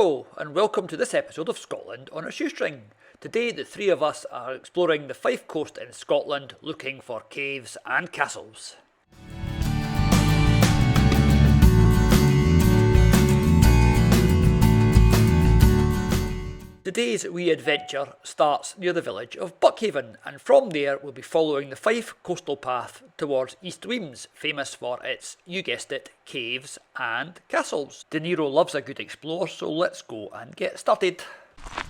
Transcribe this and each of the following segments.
Hello and welcome to this episode of Scotland on a Shoestring. Today the three of us are exploring the Fife coast in Scotland looking for caves and castles. Today's wee adventure starts near the village of Buckhaven, and from there we'll be following the Fife coastal path towards East Wemyss, famous for its, you guessed it, caves and castles. De Niro loves a good explore, so let's go and get started.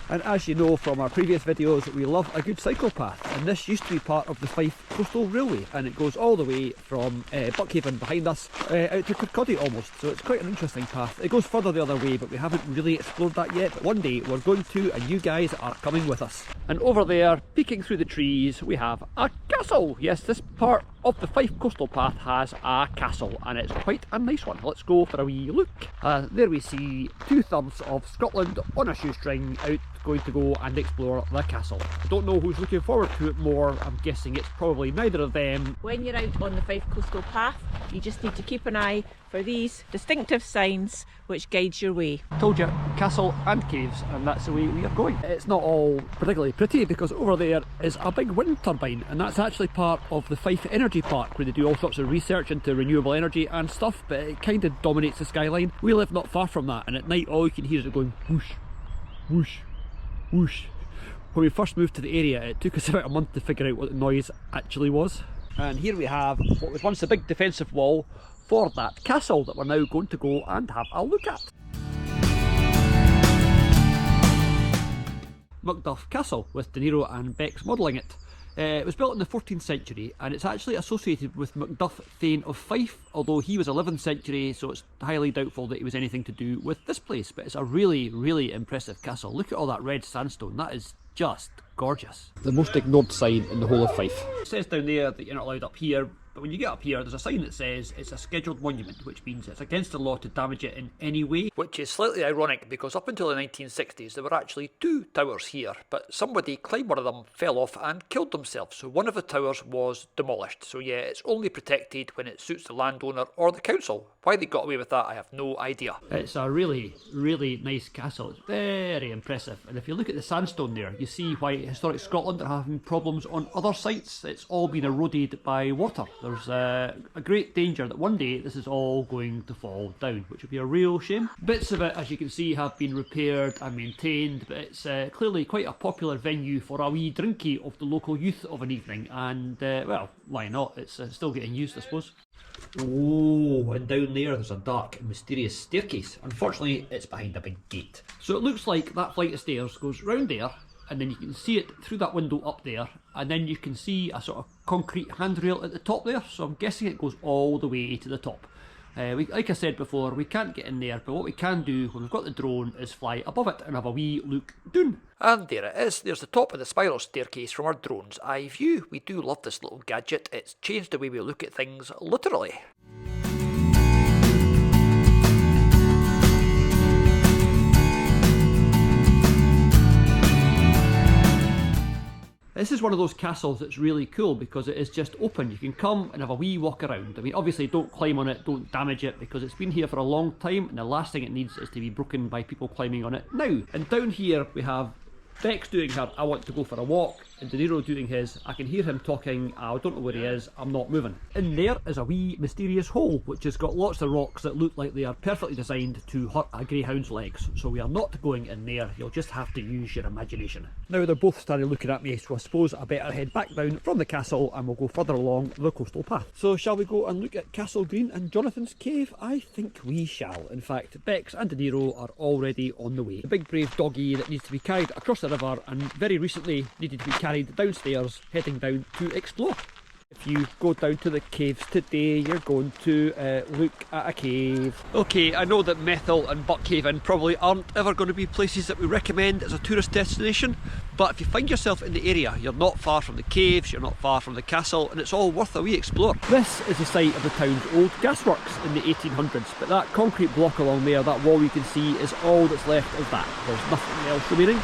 And as you know from our previous videos, we love a good cycle path, and this used to be part of the Fife Coastal Railway, and it goes all the way from Buckhaven behind us out to Kirkcaldy almost, so it's quite an interesting path. It goes further the other way, but we haven't really explored that yet, but one day we're going to, and you guys are coming with us. And over there, peeking through the trees, we have a castle. Yes, this part of the Fife coastal path has a castle, and it's quite a nice one. Let's go for a wee look. There we see 2/3 of Scotland on a shoestring out going to go and explore the castle. I don't know who's looking forward to it more. I'm guessing it's probably neither of them. When you're out on the Fife coastal path, you just need to keep an eye for these distinctive signs which guides your way. Told you, castle and caves, and that's the way we are going. It's not all particularly pretty because over there is a big wind turbine, and that's actually part of the Fife Energy Park where they do all sorts of research into renewable energy and stuff, but it kind of dominates the skyline. We live not far from that, and at night all you can hear is it going whoosh, whoosh, whoosh. When we first moved to the area, it took us about a month to figure out what the noise actually was. And here we have what was once a big defensive wall for that castle that we're now going to go and have a look at. MacDuff Castle, with De Niro and Bex modelling it. It was built in the 14th century, and it's actually associated with Macduff, Thane of Fife, although he was 11th century, so it's highly doubtful that he was anything to do with this place. But it's a really, really impressive castle. Look at all that red sandstone, that is just gorgeous. The most ignored sign in the whole of Fife. It says down there that you're not allowed up here, but when you get up here there's a sign that says it's a scheduled monument, which means it's against the law to damage it in any way. Which is slightly ironic because up until the 1960s there were actually 2 towers here, but somebody climbed one of them, fell off and killed themselves, so one of the towers was demolished. So yeah, it's only protected when it suits the landowner or the council. Why they got away with that I have no idea. It's a really, really nice castle. It's very impressive, and if you look at the sandstone there, you see why historic Scotland are having problems on other sites. It's all been eroded by water. There's a great danger that one day this is all going to fall down, which would be a real shame. Bits of it, as you can see, have been repaired and maintained, but it's clearly quite a popular venue for a wee drinky of the local youth of an evening, and well, why not? It's still getting used, I suppose. Oh, and down there there's a dark and mysterious staircase. Unfortunately, it's behind a big gate. So it looks like that flight of stairs goes round there, and then you can see it through that window up there, and then you can see a sort of concrete handrail at the top there, so I'm guessing it goes all the way to the top. Like I said before, we can't get in there, but what we can do when we've got the drone is fly above it and have a wee look down. And there it is, there's the top of the spiral staircase from our drone's eye view. We do love this little gadget, it's changed the way we look at things, literally. This is one of those castles that's really cool because it is just open. You can come and have a wee walk around. I mean, obviously don't climb on it, don't damage it, because it's been here for a long time and the last thing it needs is to be broken by people climbing on it now. And down here we have Bex doing her I want to go for a walk, and De Niro doing his I can hear him talking, I don't know where he is, I'm not moving. In there is a wee mysterious hole which has got lots of rocks that look like they are perfectly designed to hurt a greyhound's legs, so we are not going in there, you'll just have to use your imagination. Now they're both starting looking at me, so I suppose I better head back down from the castle and we'll go further along the coastal path. So shall we go and look at Castle Green and Jonathan's Cave? I think we shall. In fact, Bex and De Niro are already on the way. The big brave doggy that needs to be carried across the river and very recently needed to be carried downstairs, heading down to explore. If you go down to the caves today, you're going to look at a cave. Okay, I know that Methil and Buckhaven probably aren't ever going to be places that we recommend as a tourist destination, but if you find yourself in the area, you're not far from the caves, you're not far from the castle, and it's all worth a wee explore. This is the site of the town's old gasworks in the 1800s, but that concrete block along there, that wall you can see, is all that's left of that. There's nothing else remaining.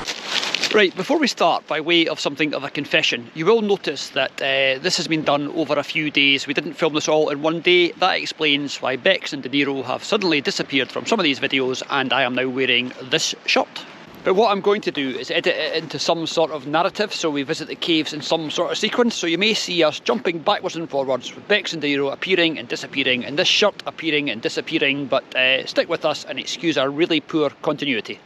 Right, before we start, by way of something of a confession, you will notice that this has been done over a few days. We didn't film this all in one day. That explains why Bex and De Niro have suddenly disappeared from some of these videos, and I am now wearing this shirt. But what I'm going to do is edit it into some sort of narrative, so we visit the caves in some sort of sequence. So you may see us jumping backwards and forwards with Bex and De Niro appearing and disappearing, and this shirt appearing and disappearing, but stick with us and excuse our really poor continuity.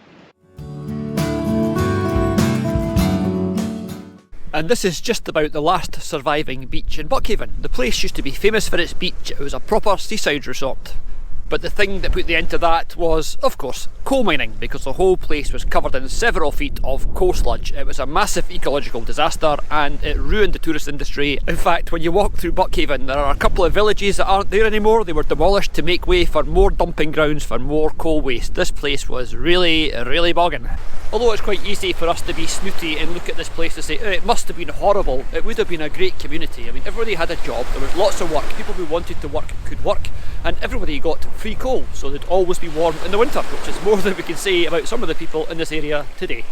And this is just about the last surviving beach in Buckhaven. The place used to be famous for its beach. It was a proper seaside resort. But the thing that put the end to that was, of course, coal mining, because the whole place was covered in several feet of coal sludge. It was a massive ecological disaster and it ruined the tourist industry. In fact, when you walk through Buckhaven, there are a couple of villages that aren't there anymore. They were demolished to make way for more dumping grounds for more coal waste. This place was really, really bogging. Although it's quite easy for us to be snooty and look at this place and say, oh, it must have been horrible. It would have been a great community. I mean, everybody had a job, there was lots of work, people who wanted to work could work, and everybody got free coal, so they'd always be warm in the winter, which is more than we can say about some of the people in this area today.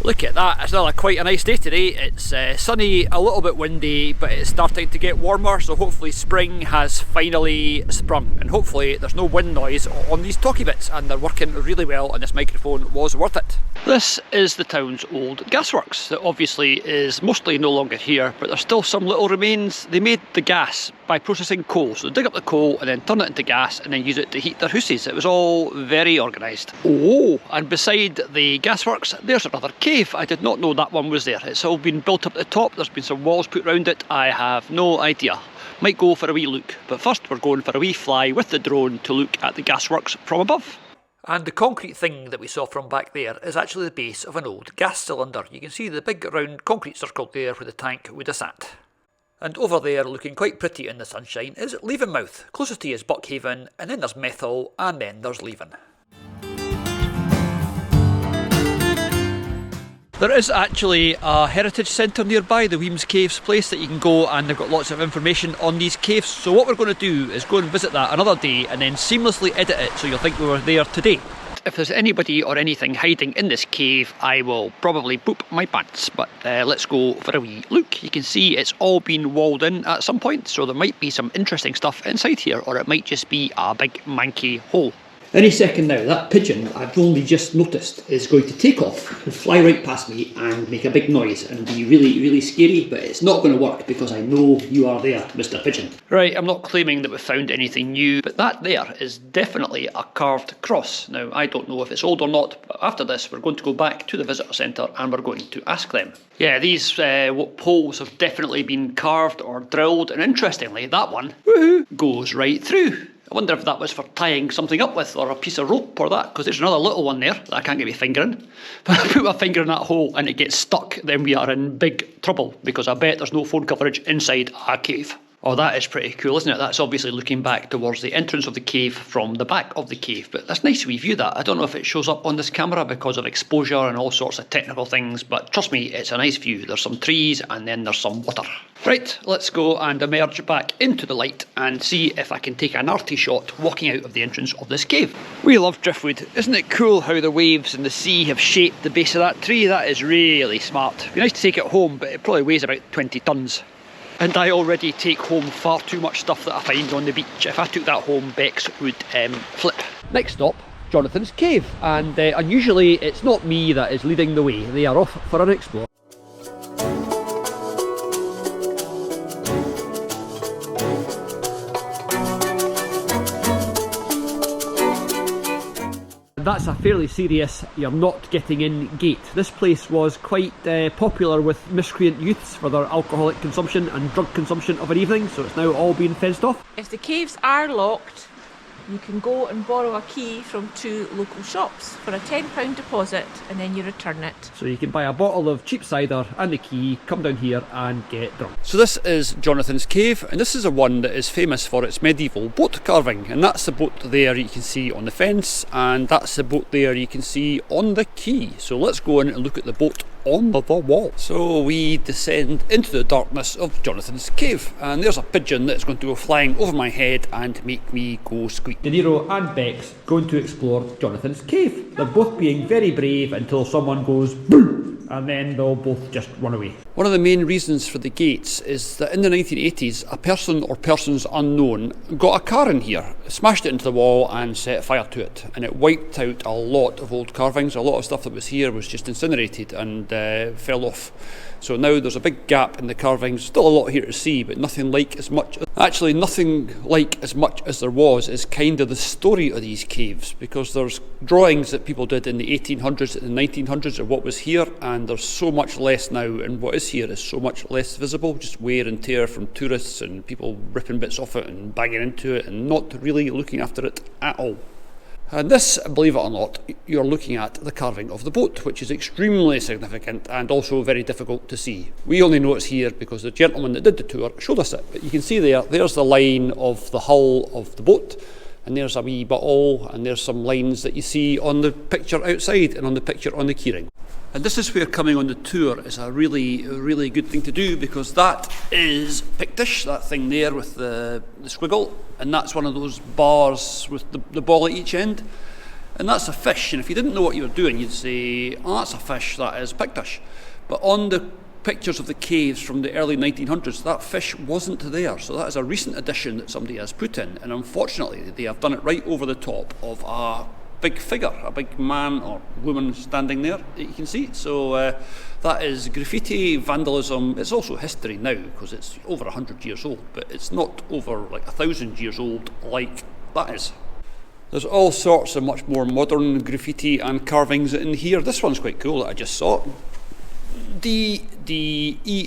Look at that, it's another quite a nice day today. It's sunny, a little bit windy, but it's starting to get warmer, so hopefully spring has finally sprung, and hopefully there's no wind noise on these talkie bits, and they're working really well, and this microphone was worth it. This is the town's old gasworks that obviously is mostly no longer here, but there's still some little remains. They made the gas by processing coal, so they dig up the coal and then turn it into gas and then use it to heat their houses. It was all very organised. Oh, and beside the gasworks there's another cave. I did not know that one was there. It's all been built up at the top, there's been some walls put around it. I have no idea. Might go for a wee look, but first we're going for a wee fly with the drone to look at the gasworks from above. And the concrete thing that we saw from back there is actually the base of an old gas cylinder. You can see the big round concrete circle there where the tank would have sat. And over there, looking quite pretty in the sunshine, is Leavenmouth. Closest to you is Buckhaven, and then there's Methil, and then there's Leven. There is actually a heritage centre nearby, the Weymss Caves place, that you can go, and they've got lots of information on these caves. So what we're going to do is go and visit that another day and then seamlessly edit it so you'll think we were there today. If there's anybody or anything hiding in this cave, I will probably poop my pants, but let's go for a wee look. You can see it's all been walled in at some point, so there might be some interesting stuff inside here, or it might just be a big manky hole. Any second now, that pigeon I've only just noticed is going to take off and fly right past me and make a big noise and be really, really scary, but it's not going to work because I know you are there, Mr. Pigeon. Right, I'm not claiming that we've found anything new, but that there is definitely a carved cross. Now, I don't know if it's old or not, but after this we're going to go back to the visitor centre and we're going to ask them. Yeah, these poles have definitely been carved or drilled, and interestingly, that one, woohoo, goes right through. I wonder if that was for tying something up with, or a piece of rope or that, because there's another little one there that I can't get my finger in. But I put my finger in that hole and it gets stuck, then we are in big trouble, because I bet there's no phone coverage inside a cave. Oh, that is pretty cool, isn't it? That's obviously looking back towards the entrance of the cave from the back of the cave, but that's nice we view that. I don't know if it shows up on this camera because of exposure and all sorts of technical things, but trust me, it's a nice view. There's some trees and then there's some water. Right, let's go and emerge back into the light and see if I can take an arty shot walking out of the entrance of this cave. We love driftwood. Isn't it cool how the waves and the sea have shaped the base of that tree? That is really smart. It'd be nice to take it home, but it probably weighs about 20 tonnes. And I already take home far too much stuff that I find on the beach. If I took that home, Bex would flip. Next stop, Jonathan's Cave. And unusually, it's not me that is leading the way. They are off for an explore. That's a fairly serious "you're not getting in" gate. This place was quite popular with miscreant youths for their alcoholic consumption and drug consumption of an evening, so it's now all been fenced off. If the caves are locked, you can go and borrow a key from 2 local shops for a £10 deposit, and then you return it. So you can buy a bottle of cheap cider and the key, come down here and get drunk. So this is Jonathan's Cave, and this is a one that is famous for its medieval boat carving, and that's the boat there you can see on the fence, and that's the boat there you can see on the quay. So let's go in and look at the boat on the wall. So we descend into the darkness of Jonathan's Cave, and there's a pigeon that's going to go flying over my head and make me go squeak. De Niro and Bex going to explore Jonathan's Cave. They're both being very brave until someone goes boom. and then they'll both just run away. One of the main reasons for the gates is that in the 1980s, a person or persons unknown got a car in here, smashed it into the wall and set fire to it, and it wiped out a lot of old carvings. A lot of stuff that was here was just incinerated and fell off. So now there's a big gap in the carvings. Still a lot here to see, but nothing like as much. Actually, nothing like as much as there was is kind of the story of these caves, because there's drawings that people did in the 1800s and the 1900s of what was here, and there's so much less now, and what is here is so much less visible, just wear and tear from tourists and people ripping bits off it and banging into it and not really looking after it at all. And this, believe it or not, you're looking at the carving of the boat, which is extremely significant and also very difficult to see. We only know it's here because the gentleman that did the tour showed us it. But you can see there's the line of the hull of the boat, and there's a wee bottle, and there's some lines that you see on the picture outside and on the picture on the keyring. And this is where coming on the tour is a really, really good thing to do, because that is pictish, that thing there with the squiggle, and that's one of those bars with the ball at each end, and that's a fish. And if you didn't know what you were doing, you'd say, oh, that's a fish, that is pictish. But on the pictures of the caves from the early 1900s, that fish wasn't there, so that is a recent addition that somebody has put in, and unfortunately they have done it right over the top of a big figure, a big man or woman standing there that you can see. So that is graffiti, vandalism. It's also history now because it's over 100 years old, but it's not over like 1,000 years old like that is. There's all sorts of much more modern graffiti and carvings in here. This one's quite cool that I just saw. DDEW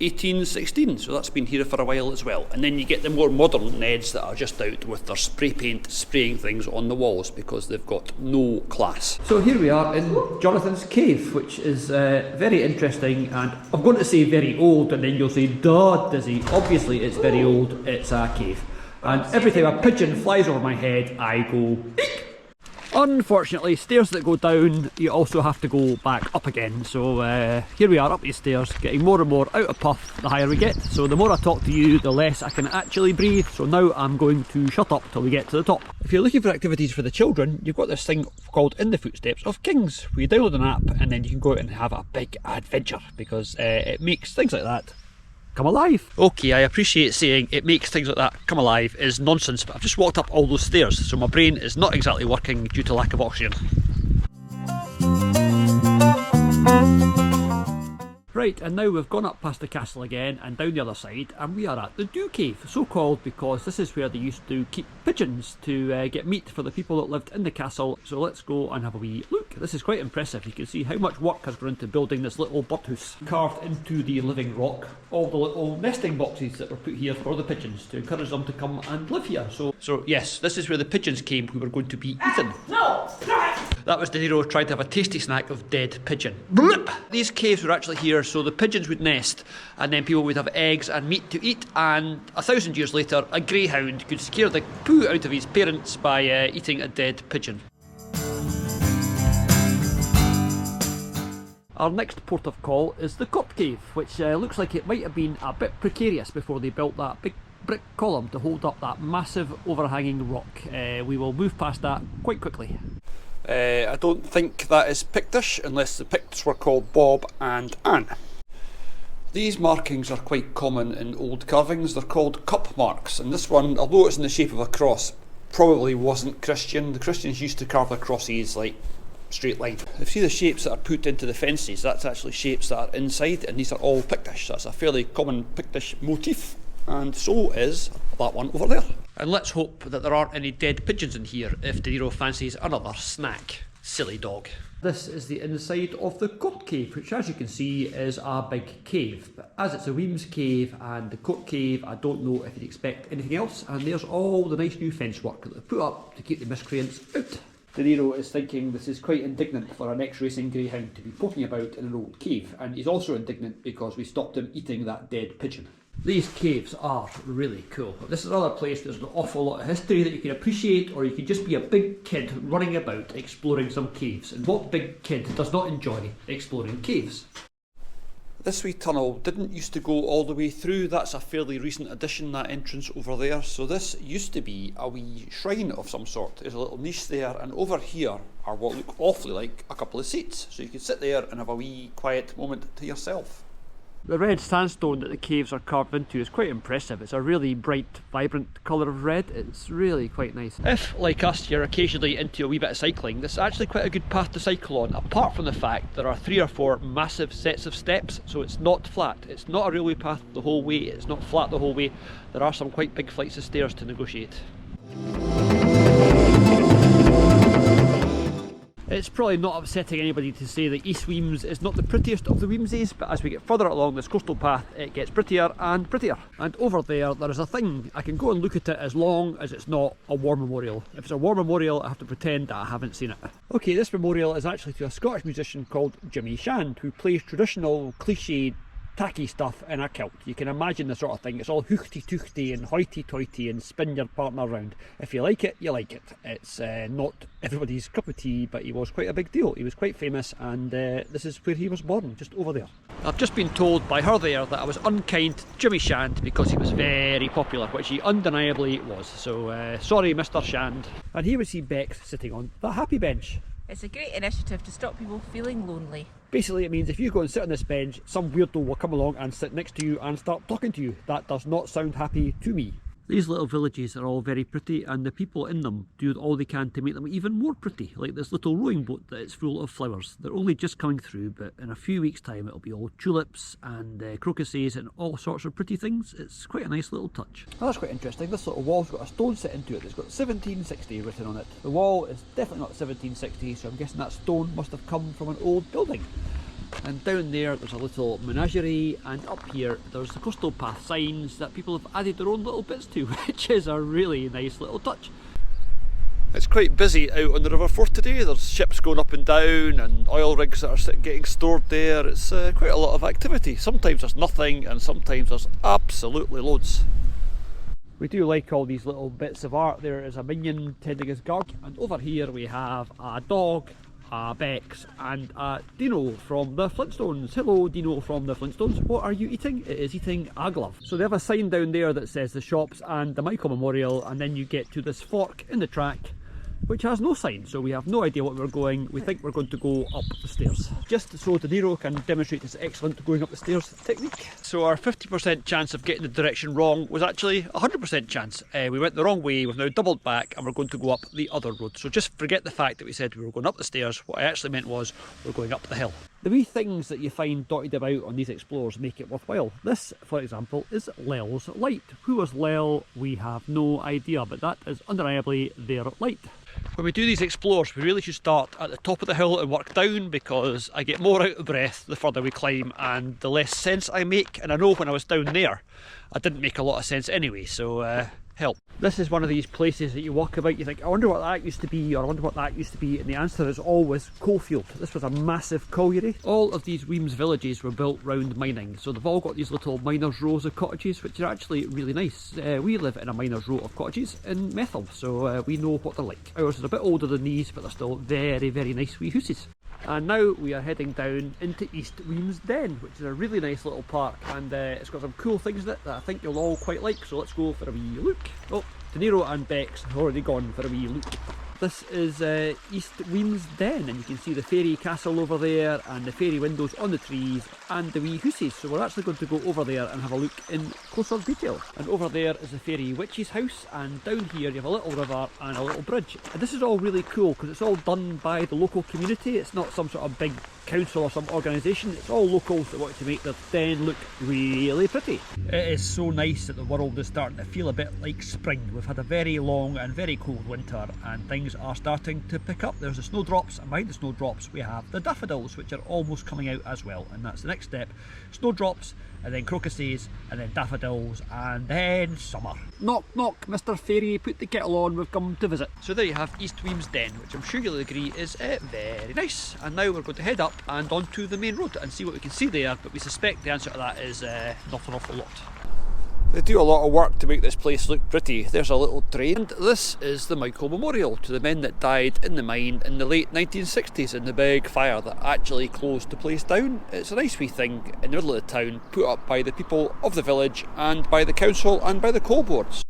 1816, so that's been here for a while as well. And then you get the more modern Neds that are just out with their spray paint spraying things on the walls because they've got no class. So here we are in Jonathan's cave, which is very interesting, and I'm going to say very old, and then you'll say, duh, Dizzy. Obviously it's very old, it's a cave. And every time a pigeon flies over my head, I go, eek! Unfortunately, stairs that go down, you also have to go back up again. So here we are up these stairs, getting more and more out of puff the higher we get. So the more I talk to you, the less I can actually breathe. So now I'm going to shut up till we get to the top. If you're looking for activities for the children, you've got this thing called In the Footsteps of Kings, where you download an app and then you can go out and have a big adventure, because it makes things like that come alive. Okay, I appreciate saying it makes things like that come alive is nonsense, but I've just walked up all those stairs, so my brain is not exactly working due to lack of oxygen. Right, and now we've gone up past the castle again and down the other side, and we are at the Dew Cave, so called because this is where they used to keep pigeons to get meat for the people that lived in the castle. So let's go and have a wee look. This is quite impressive. You can see how much work has gone into building this little birdhouse. Carved into the living rock, all the little nesting boxes that were put here for the pigeons to encourage them to come and live here. So yes, this is where the pigeons came who were going to be eaten. No! That was De Niro trying to have a tasty snack of dead pigeon. These caves were actually here so the pigeons would nest, and then people would have eggs and meat to eat, and 1,000 years later a greyhound could scare the poo out of his parents by eating a dead pigeon. Our next port of call is the Court Cave, which looks like it might have been a bit precarious before they built that big brick column to hold up that massive overhanging rock. We will move past that quite quickly. I don't think that is Pictish unless the Picts were called Bob and Anne. These markings are quite common in old carvings. They're called cup marks, and this one, although it's in the shape of a cross, probably wasn't Christian. The Christians used to carve their crosses like straight line. If you see the shapes that are put into the fences, that's actually shapes that are inside, and these are all Pictish. That's a fairly common Pictish motif, and so is that one over there. And let's hope that there aren't any dead pigeons in here if De Niro fancies another snack. Silly dog. This is the inside of the Court Cave, which as you can see is a big cave. But as it's a Weymss Cave and the Court Cave, I don't know if you'd expect anything else. And there's all the nice new fence work that they've put up to keep the miscreants out. De Niro is thinking this is quite indignant for an ex-racing greyhound to be poking about in an old cave, and he's also indignant because we stopped him eating that dead pigeon. These caves are really cool. This is another place there's an awful lot of history that you can appreciate, or you can just be a big kid running about exploring some caves. And what big kid does not enjoy exploring caves? This wee tunnel didn't used to go all the way through. That's a fairly recent addition, that entrance over there. So this used to be a wee shrine of some sort. There's a little niche there, and over here are what look awfully like a couple of seats. So you could sit there and have a wee quiet moment to yourself. The red sandstone that the caves are carved into is quite impressive. It's a really bright, vibrant colour of red. It's really quite nice. If, like us, you're occasionally into a wee bit of cycling, this is actually quite a good path to cycle on, apart from the fact there are 3 or 4 massive sets of steps, so it's not flat. It's not a railway path the whole way, it's not flat the whole way. There are some quite big flights of stairs to negotiate. It's probably not upsetting anybody to say that East Wemyss is not the prettiest of the Weymsses, but as we get further along this coastal path it gets prettier and prettier. And over there is a thing. I can go and look at it as long as it's not a war memorial. If it's a war memorial I have to pretend that I haven't seen it. Okay, this memorial is actually to a Scottish musician called Jimmy Shand, who plays traditional cliched tacky stuff in a kilt. You can imagine the sort of thing. It's all hoogty-toogty and hoity-toity and spin your partner round. If you like it, you like it. It's not everybody's cup of tea, but he was quite a big deal. He was quite famous, and this is where he was born, just over there. I've just been told by her there that I was unkind to Jimmy Shand because he was very popular, which he undeniably was. So sorry, Mr. Shand. And here we see Bex sitting on the happy bench. It's a great initiative to stop people feeling lonely. Basically it means if you go and sit on this bench, some weirdo will come along and sit next to you and start talking to you. That does not sound happy to me. These little villages are all very pretty, and the people in them do all they can to make them even more pretty, like this little rowing boat that is full of flowers. They're only just coming through, but in a few weeks' time it'll be all tulips and crocuses and all sorts of pretty things. It's quite a nice little touch. Oh, that's quite interesting. This little wall's got a stone set into it. It's got 1760 written on it. The wall is definitely not 1760, so I'm guessing that stone must have come from an old building. And down there's a little menagerie, and up here there's the coastal path signs that people have added their own little bits to, which is a really nice little touch. It's quite busy out on the River Forth today. There's ships going up and down and oil rigs that are getting stored there. It's quite a lot of activity. Sometimes there's nothing and sometimes there's absolutely loads. We do like all these little bits of art. There is a minion tending his guard, and over here we have a dog, a Bex and a Dino from the Flintstones. Hello Dino from the Flintstones, what are you eating? It is eating a glove. So they have a sign down there that says the shops and the Michael Memorial, and then you get to this fork in the track which has no sign, so we have no idea what we're going. We think we're going to go up the stairs, just so De Niro can demonstrate his excellent going up the stairs technique. So our 50% chance of getting the direction wrong was actually 100% chance. We went the wrong way, we've now doubled back and we're going to go up the other road. So just forget the fact that we said we were going up the stairs. What I actually meant was we're going up the hill. The wee things that you find dotted about on these explorers make it worthwhile. This, for example, is Lel's light. Who was Lel? We have no idea, but that is undeniably their light. When we do these explores, we really should start at the top of the hill and work down, because I get more out of breath the further we climb and the less sense I make. And I know when I was down there, I didn't make a lot of sense anyway, so help. This is one of these places that you walk about, you think, I wonder what that used to be, or I wonder what that used to be, and the answer is always coalfield. This was a massive colliery. All of these Weymss villages were built round mining, so they've all got these little miners' rows of cottages, which are actually really nice. We live in a miners' row of cottages in Methil, so we know what they're like. Ours are a bit older than these, but they're still very, very nice wee houses. And now we are heading down into East Wemyss Den, which is a really nice little park, and it's got some cool things in it that I think you'll all quite like, so let's go for a wee look. Oh, De Niro and Bex have already gone for a wee look. This is East Wemyss Den, and you can see the fairy castle over there and the fairy windows on the trees and the wee houses. So we're actually going to go over there and have a look in closer detail. And over there is the fairy witch's house, and down here you have a little river and a little bridge. And this is all really cool because it's all done by the local community. It's not some sort of big council or some organisation. It's all locals that want to make their den look really pretty. It is so nice that the world is starting to feel a bit like spring. We've had a very long and very cold winter, and things are starting to pick up. There's the snowdrops, and behind the snowdrops we have the daffodils, which are almost coming out as well, and that's the next step. Snowdrops, and then crocuses, and then daffodils, and then summer. Knock knock, Mr. Fairy, put the kettle on, we've come to visit. So there you have East Wemyss Den, which I'm sure you'll agree is very nice. And now we're going to head up and onto the main road and see what we can see there, but we suspect the answer to that is not an awful lot. They do a lot of work to make this place look pretty. There's a little train. And this is the Michael Memorial to the men that died in the mine in the late 1960s in the big fire that actually closed the place down. It's a nice wee thing in the middle of the town, put up by the people of the village and by the council and by the coal boards.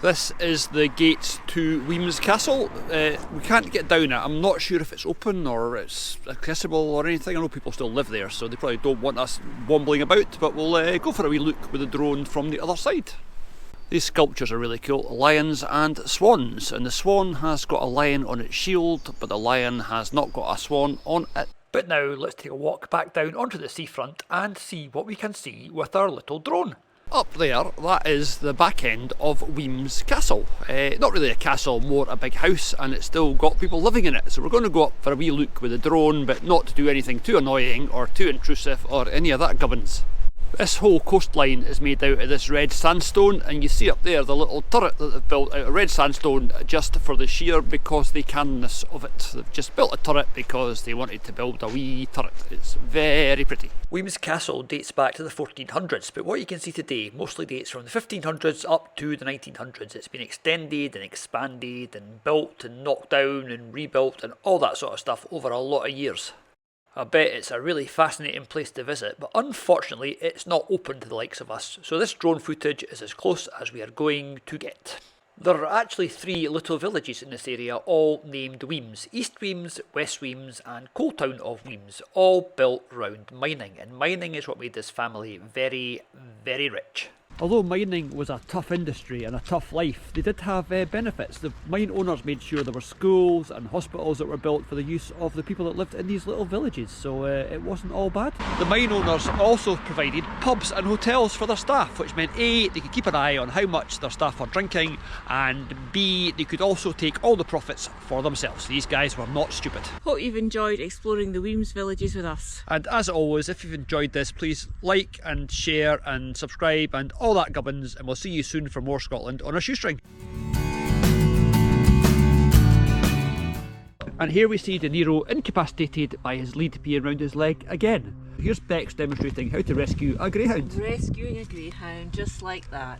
This is the gates to Weymss Castle. We can't get down it. I'm not sure if it's open or it's accessible or anything. I know people still live there, so they probably don't want us wobbling about, but we'll go for a wee look with the drone from the other side. These sculptures are really cool. Lions and swans, and the swan has got a lion on its shield, but the lion has not got a swan on it. But now let's take a walk back down onto the seafront and see what we can see with our little drone. Up there, that is the back end of Weymss Castle. Not really a castle, more a big house, and it's still got people living in it. So we're going to go up for a wee look with the drone, but not to do anything too annoying or too intrusive or any of that gubbins. This whole coastline is made out of this red sandstone, and you see up there the little turret that they've built out of red sandstone just for the sheer because they canness of it. They've just built a turret because they wanted to build a wee turret. It's very pretty. Weymss Castle dates back to the 1400s, but what you can see today mostly dates from the 1500s up to the 1900s. It's been extended and expanded and built and knocked down and rebuilt and all that sort of stuff over a lot of years. I bet it's a really fascinating place to visit, but unfortunately it's not open to the likes of us, so this drone footage is as close as we are going to get. There are actually 3 little villages in this area, all named Weymss: East Wemyss, West Wemyss and Coal Town of Weymss, all built round mining, and mining is what made this family very, very rich. Although mining was a tough industry and a tough life, they did have benefits. The mine owners made sure there were schools and hospitals that were built for the use of the people that lived in these little villages, so it wasn't all bad. The mine owners also provided pubs and hotels for their staff, which meant A, they could keep an eye on how much their staff were drinking, and B, they could also take all the profits for themselves. These guys were not stupid. Hope you've enjoyed exploring the Weymss villages with us. And as always, if you've enjoyed this, please like and share and subscribe and all that gubbins, and we'll see you soon for more Scotland on a shoestring. And here we see De Niro incapacitated by his lead being round his leg again. Here's Bex demonstrating how to rescue a greyhound. Rescuing a greyhound just like that.